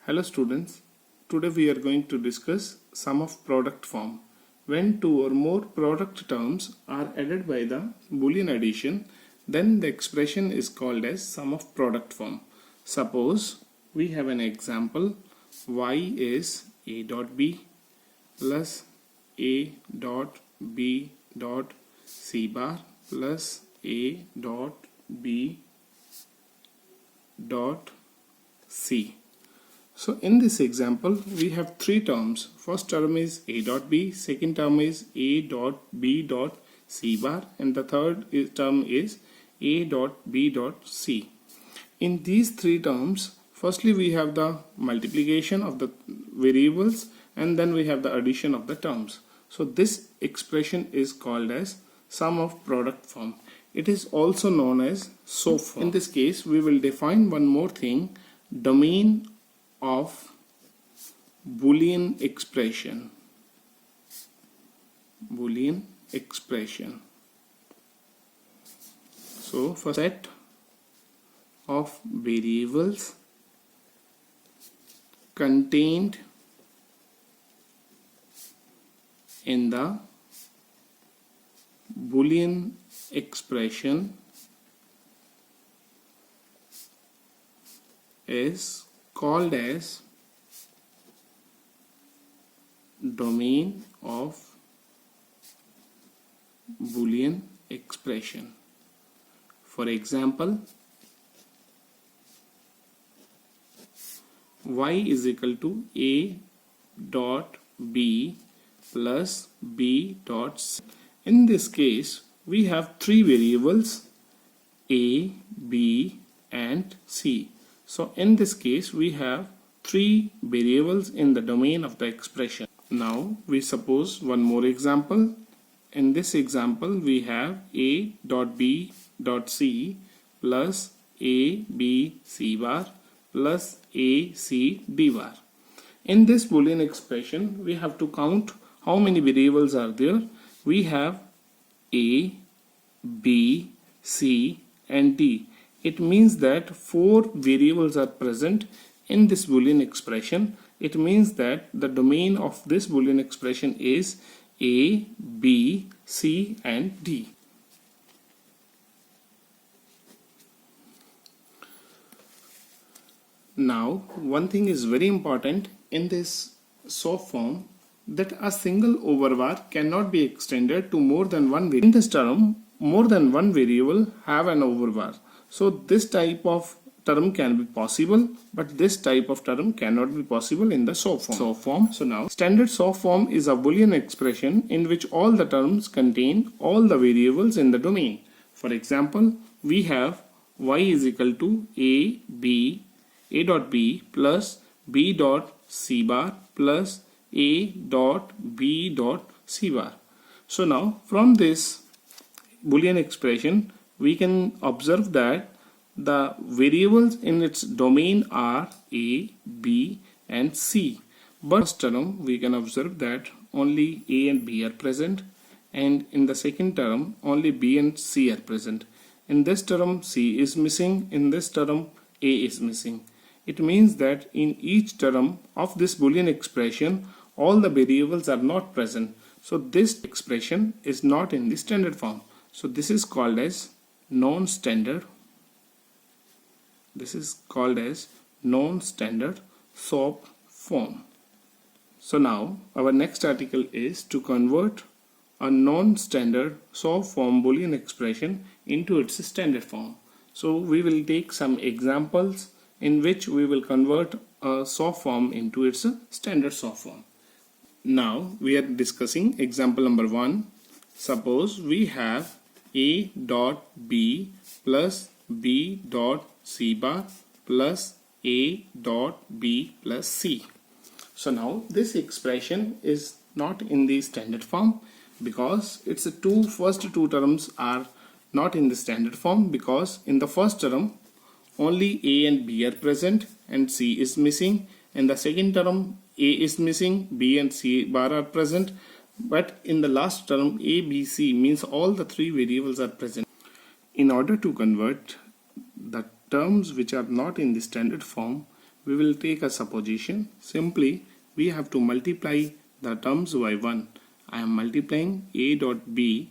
Hello students, today we are going to discuss sum of product form. When two or more product terms are added by the Boolean addition, then the expression is called as sum of product form. Suppose we have an example, y is a dot b plus a dot b dot c bar plus a dot b dot c. So in this example we have three terms. First term is a dot b, second term is a dot b dot c bar, and the third term is a dot b dot c. In these three terms, firstly we have the multiplication of the variables and then we have the addition of the terms. So this expression is called as sum of product form. It is also known as SOP form. In this case we will define one more thing, domain of Boolean expression. Boolean expression. So for set of variables contained in the Boolean expression is called as domain of Boolean expression. For example, y is equal to a dot b plus b dot c. In this case we have three variables a, b and c. So in this case we have three variables in the domain of the expression. Now we suppose one more example. In this example we have a dot b dot c plus a b c bar plus a c d bar. In this Boolean expression we have to count how many variables are there. We have a, b, c and d. It means that four variables are present in this Boolean expression. It means that the domain of this Boolean expression is a, b, c and d. Now one thing is very important in this SOP form, that a single overvar cannot be extended to more than one variable. In this term, more than one variable have an overvar. So this type of term can be possible, but this type of term cannot be possible in the SOP form. So now standard SOP form is a Boolean expression in which all the terms contain all the variables in the domain. For example, we have y is equal to a dot b plus b dot c bar plus a dot b dot c bar. So now from this Boolean expression we can observe that the variables in its domain are a, b and c. But first term we can observe that only a and b are present, and in the second term only b and c are present. In this term c is missing, in this term a is missing. It means that in each term of this Boolean expression all the variables are not present. So this expression is not in the standard form. So this is called as non-standard. This is called as non-standard SOP form. So now our next article is to convert a non-standard SOP form Boolean expression into its standard form. So we will take some examples in which we will convert a SOP form into its standard SOP form. Now we are discussing example number 1. Suppose we have a dot b plus b dot c bar plus a dot b plus c. So now this expression is not in the standard form because its first two terms are not in the standard form, because in the first term only a and b are present and c is missing. In the second term a is missing, b and c bar are present, but in the last term a, b, c means all the three variables are present. In order to convert the terms which are not in the standard form, we will take a supposition. Simply, we have to multiply the terms by 1. I am multiplying a dot b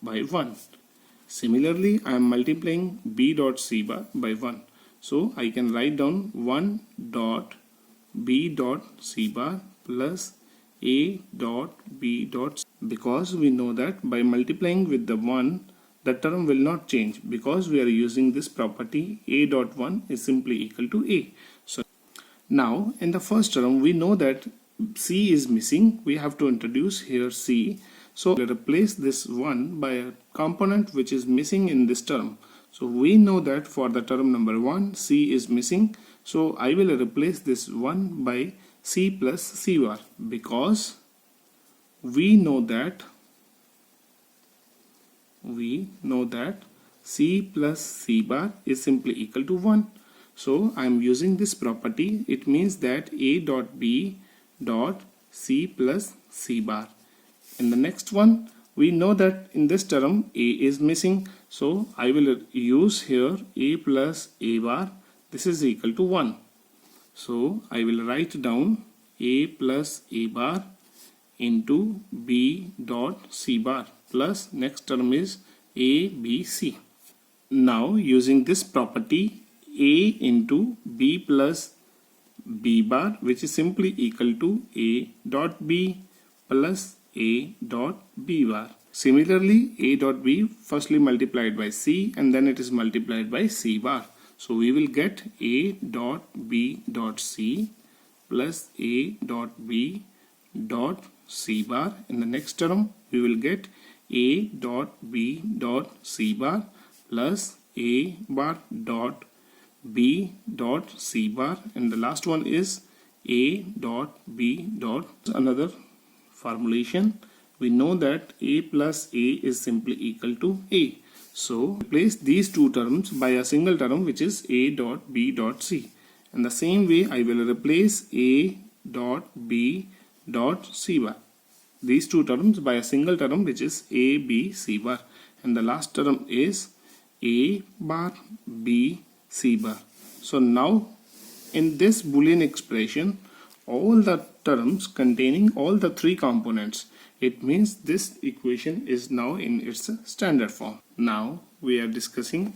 by 1. Similarly, I am multiplying b dot c bar by 1. So, I can write down 1 dot b dot c bar plus a dot b dot c, because we know that by multiplying with the 1, the term will not change because we are using this property a dot 1 is simply equal to a. So now in the first term we know that c is missing. We have to introduce here c. So we'll replace this 1 by a component which is missing in this term. So we know that for the term number 1 c is missing. So I will replace this 1 by c plus c bar, because we know that c plus c bar is simply equal to 1. So I am using this property. It means that a dot b dot c plus c bar. In the next one, we know that in this term a is missing. So I will use here a plus a bar. This is equal to 1. So I will write down a plus a bar into b dot c bar plus next term is a b c. Now using this property, a into b plus b bar, which is simply equal to a dot b plus a dot b bar. Similarly, a dot b firstly multiplied by c and then it is multiplied by c bar. So we will get a dot b dot c plus a dot b dot c bar. In the next term we will get a dot b dot c bar plus a bar dot b dot c bar, and the last one is a dot b dot. Another formulation, we know that a plus a is simply equal to a. So replace these two terms by a single term which is a dot b dot c. In the same way I will replace a dot b dot c bar, these two terms, by a single term which is a b c bar, and the last term is a bar b c bar. So now in this Boolean expression, all the terms containing all the three components, it means this equation is now in its standard form. Now we are discussing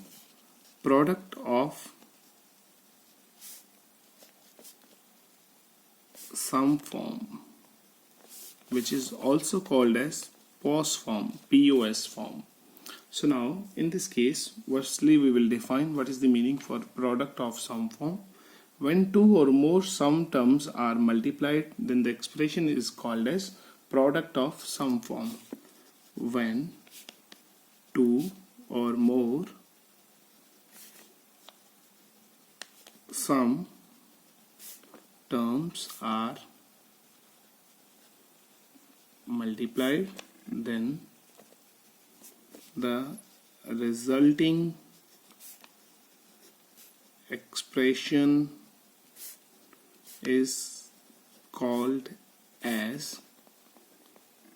product of sum form, which is also called as POS form, POS form. So now in this case, firstly we will define what is the meaning for product of sum form. When two or more sum terms are multiplied, then the expression is called as product of sum form. When two or more sum terms are multiplied, then the resulting expression is called as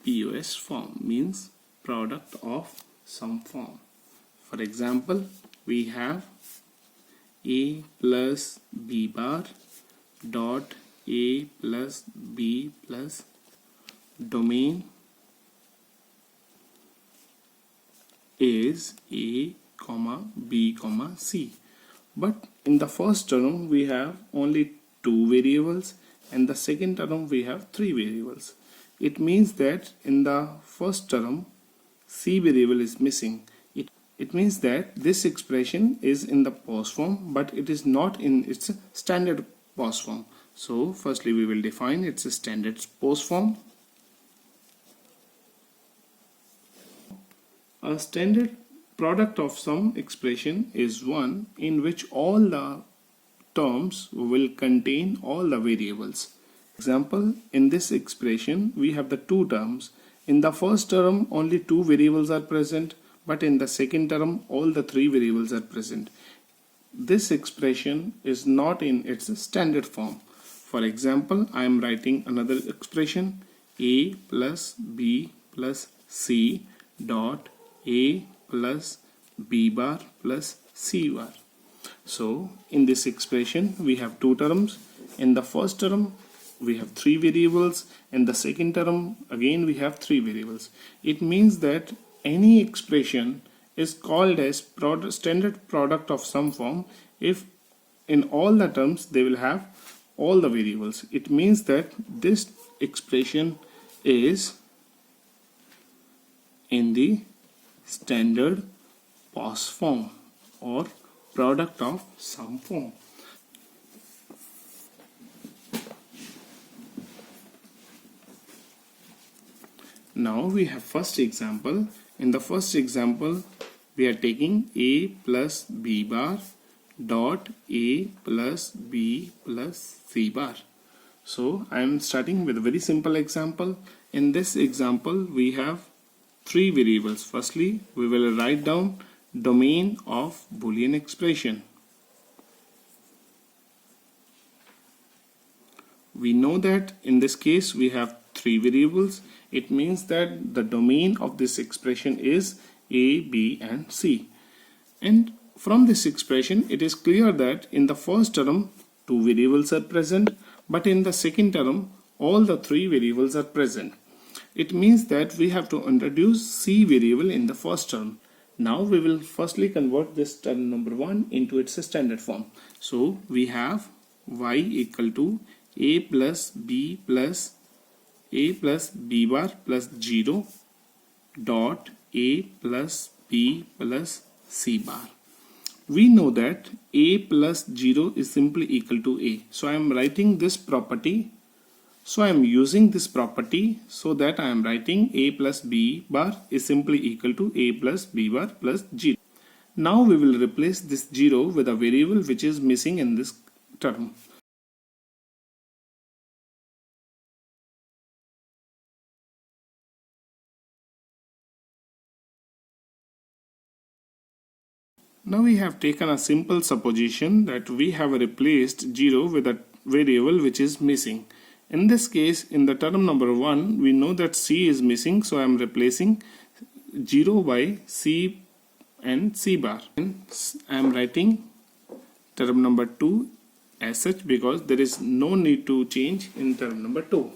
POS form, means product of sum form. For example, we have a plus b bar dot a plus b plus domain is a comma b comma c. But in the first term we have only two variables, and the second term we have three variables. It means that in the first term c variable is missing. It means that this expression is in the POS form, but it is not in its standard POS form. So firstly we will define its standard POS form. A standard product of sum expression is one in which all the terms will contain all the variables. Example, in this expression we have the two terms. In the first term only two variables are present, but in the second term all the three variables are present. This expression is not in its standard form. For example, I am writing another expression, a plus b plus c dot a plus b bar plus c bar. So in this expression we have two terms. In the first term we have three variables. In the second term again we have three variables. It means that any expression is called as standard product of some form if in all the terms they will have all the variables. It means that this expression is in the standard POS form or product of some form. Now we have first example. In the first example we are taking a plus b bar dot a plus b plus c bar. So I am starting with a very simple example. In this example we have three variables. Firstly we will write down domain of Boolean expression. We know that in this case we have three variables. It means that the domain of this expression is a, b and c. And from this expression it is clear that in the first term two variables are present, but in the second term all the three variables are present. It means that we have to introduce c variable in the first term. Now we will firstly convert this term number 1 into its standard form. So we have y equal to a plus b bar plus 0 dot a plus b plus c bar. We know that a plus 0 is simply equal to a. So I am writing this property. So I am using this property so that I am writing a plus b bar is simply equal to a plus b bar plus 0. Now we will replace this 0 with a variable which is missing in this term. Now we have taken a simple supposition that we have replaced 0 with a variable which is missing. In this case, in the term number 1, we know that c is missing, so I am replacing 0 by c and c bar. And I am writing term number 2 as such because there is no need to change in term number 2.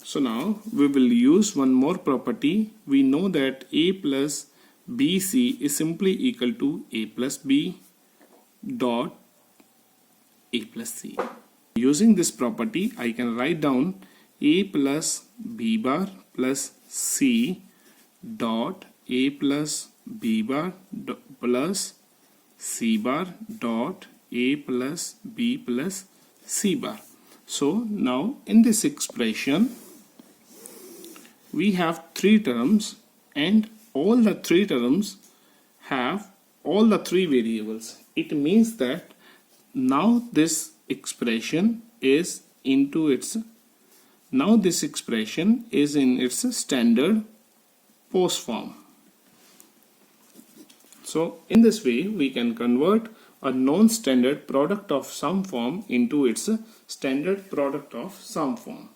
So now we will use one more property. We know that a plus bc is simply equal to a plus b dot a plus c. Using this property I can write down a plus b bar plus c dot a plus b bar plus c bar dot a plus b plus c bar. So now in this expression we have three terms and all the three terms have all the three variables. It means that now this expression is in its standard POS form. So in this way we can convert a non-standard product of some form into its standard product of some form.